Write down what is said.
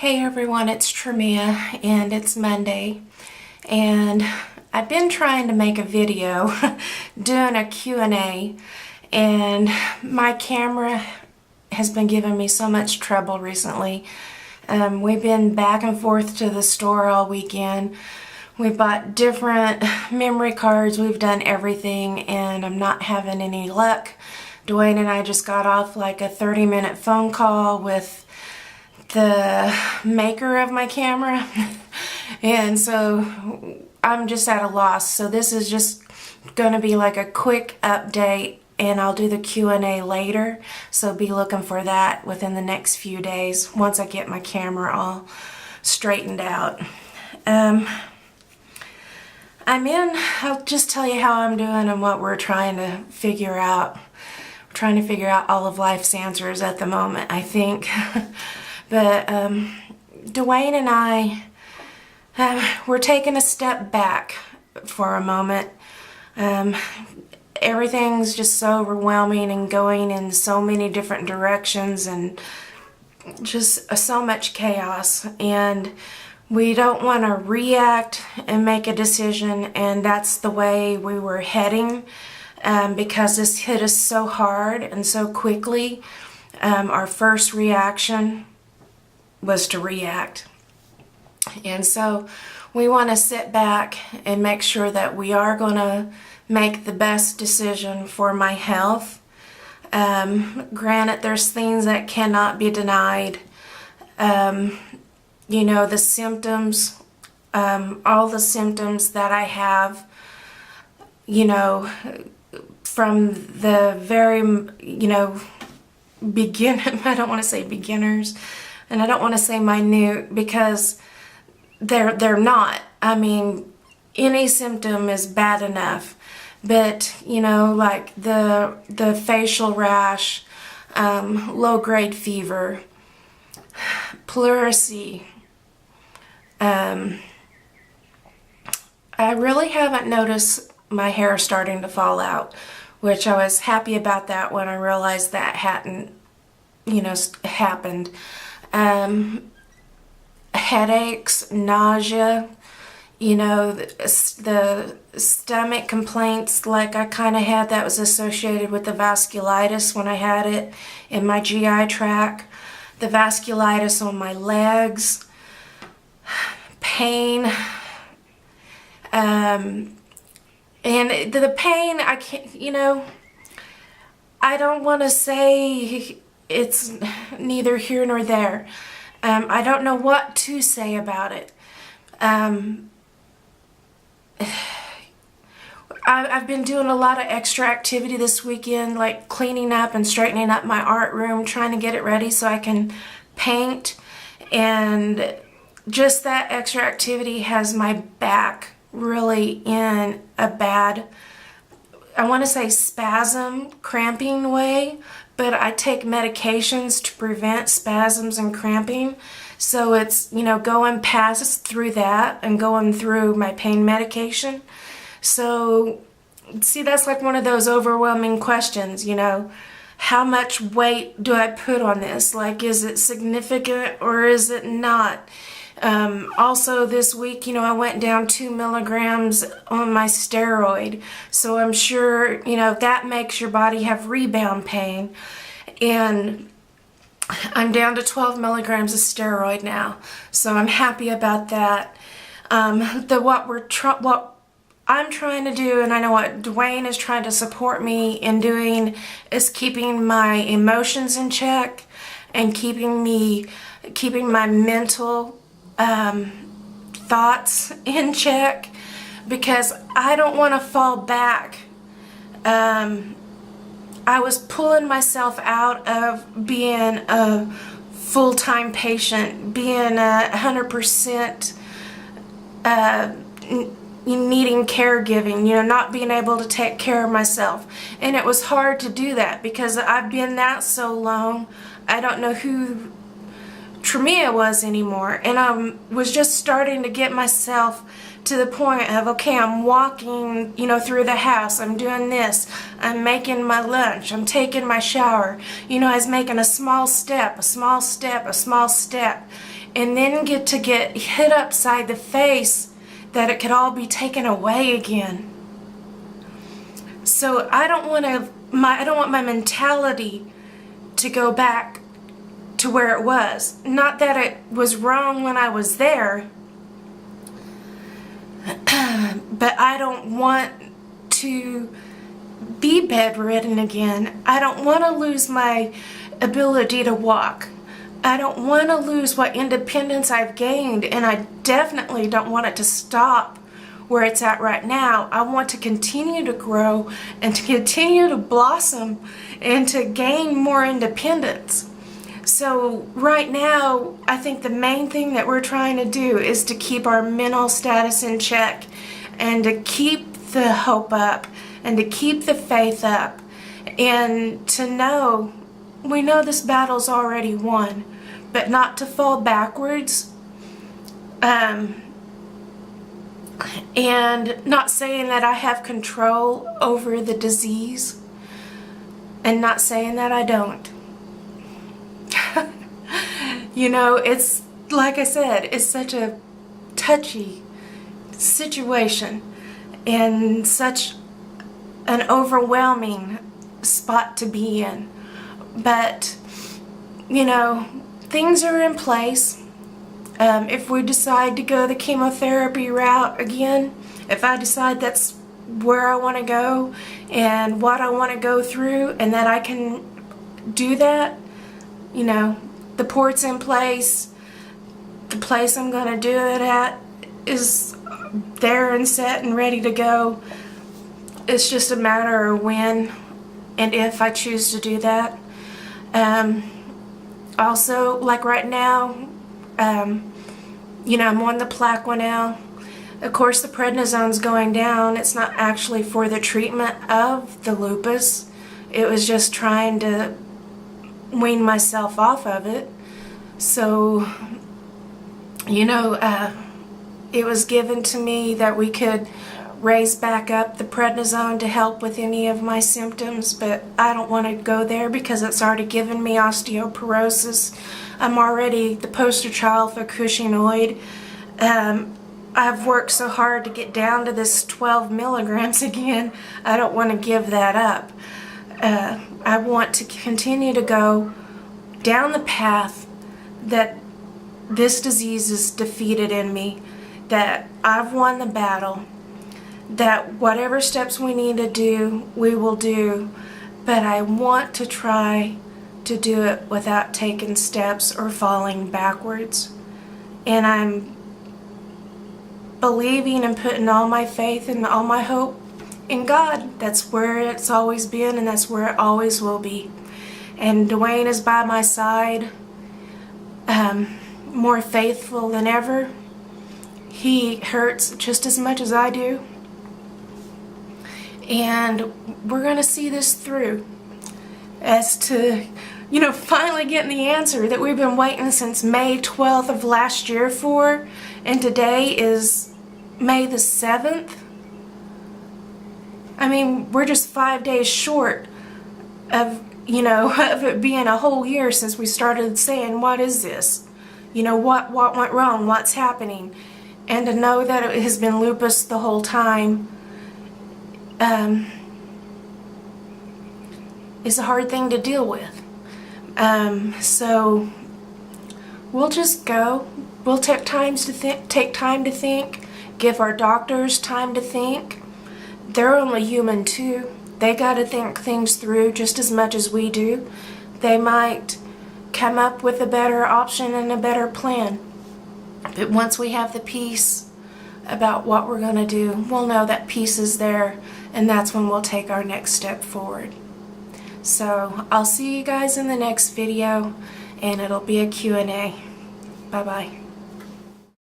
Hey everyone, it's Tremia and it's Monday and I've been trying to make a video doing a Q&A and my camera has been giving me so much trouble recently. We've been back and forth to the store all weekend. We bought different memory cards, we've done everything, and I'm not having any luck. Dwayne and I just got off like a 30-minute phone call with the maker of my camera and so I'm just at a loss. So this is just going to be like a quick update and I'll do the Q&A later, so be looking for that within the next few days once I get my camera all straightened out. I'll just tell you how I'm doing and what we're trying to figure out. We're trying to figure out all of life's answers at the moment, I think. But Dwayne and I, we're taking a step back for a moment. Everything's just so overwhelming and going in so many different directions and just so much chaos. And we don't want to react and make a decision, and that's the way we were heading because this hit us so hard and so quickly. Our first reaction was to react. And so we want to sit back and make sure that we are going to make the best decision for my health. Granted, there's things that cannot be denied. You know, the symptoms, all the symptoms that I have, you know, from the very, I don't want to say beginners, and I don't want to say minute because they're not. I mean, any symptom is bad enough, but like the facial rash, low-grade fever, pleurisy. I really haven't noticed my hair starting to fall out, which I was happy about that when I realized that hadn't, happened. Headaches, nausea, the stomach complaints like I kind of had, that was associated with the vasculitis when I had it in my GI tract, the vasculitis on my legs, pain, and the pain, I can't, I don't want to say it's neither here nor there. I don't know what to say about it. I've been doing a lot of extra activity this weekend, like cleaning up and straightening up my art room, trying to get it ready so I can paint, and just that extra activity has my back really in a bad, I want to say spasm, cramping way, but I take medications to prevent spasms and cramping. So it's, going past through that and going through my pain medication. So, see, that's like one of those overwhelming questions, how much weight do I put on this? Like, is it significant or is it not? Also this week, I went down 2 milligrams on my steroid. So I'm sure, that makes your body have rebound pain. And I'm down to 12 milligrams of steroid now. So I'm happy about that. What I'm trying to do, and I know what Dwayne is trying to support me in doing, is keeping my emotions in check and keeping my mental thoughts in check, because I don't want to fall back. I was pulling myself out of being a full-time patient, being 100% needing caregiving, not being able to take care of myself. And it was hard to do that because I've been that so long. I don't know who Tremia was anymore. And I was just starting to get myself to the point of, okay, I'm walking, through the house. I'm doing this. I'm making my lunch. I'm taking my shower. I was making a small step, a small step, a small step. And then get hit upside the face that it could all be taken away again. So I don't want my mentality to go back to where it was. Not that it was wrong when I was there, but I don't want to be bedridden again. I don't want to lose my ability to walk. I don't want to lose what independence I've gained, and I definitely don't want it to stop where it's at right now. I want to continue to grow and to continue to blossom and to gain more independence. So right now, I think the main thing that we're trying to do is to keep our mental status in check and to keep the hope up and to keep the faith up and to know, we know this battle's already won, but not to fall backwards. And not saying that I have control over the disease, and not saying that I don't. It's like I said, it's such a touchy situation and such an overwhelming spot to be in. But, things are in place. If we decide to go the chemotherapy route again, if I decide that's where I want to go and what I want to go through and that I can do that, the port's in place, the place I'm going to do it at is there and set and ready to go. It's just a matter of when and if I choose to do that. Also, like right now, I'm on the Plaquenil. Of course, the prednisone's going down. It's not actually for the treatment of the lupus. It was just trying to wean myself off of it. So, it was given to me that we could raise back up the prednisone to help with any of my symptoms, but I don't want to go there because it's already given me osteoporosis. I'm already the poster child for Cushingoid. I've worked so hard to get down to this 12 milligrams again. I don't want to give that up. I want to continue to go down the path that this disease is defeated in me, that I've won the battle, that whatever steps we need to do, we will do, but I want to try to do it without taking steps or falling backwards. And I'm believing and putting all my faith and all my hope in God. That's where it's always been, and that's where it always will be. And Dwayne is by my side, more faithful than ever. He hurts just as much as I do. And we're going to see this through as to, finally getting the answer that we've been waiting since May 12th of last year for. And today is May the 7th. I mean, we're just 5 days short of, of it being a whole year since we started saying, what is this? What went wrong? What's happening? And to know that it has been lupus the whole time is a hard thing to deal with. So we'll just go. We'll take time to think, give our doctors time to think. They're only human too. They got to think things through just as much as we do. They might come up with a better option and a better plan. But once we have the peace about what we're going to do, we'll know that peace is there, and that's when we'll take our next step forward. So I'll see you guys in the next video, and it'll be a Q&A. Bye-bye.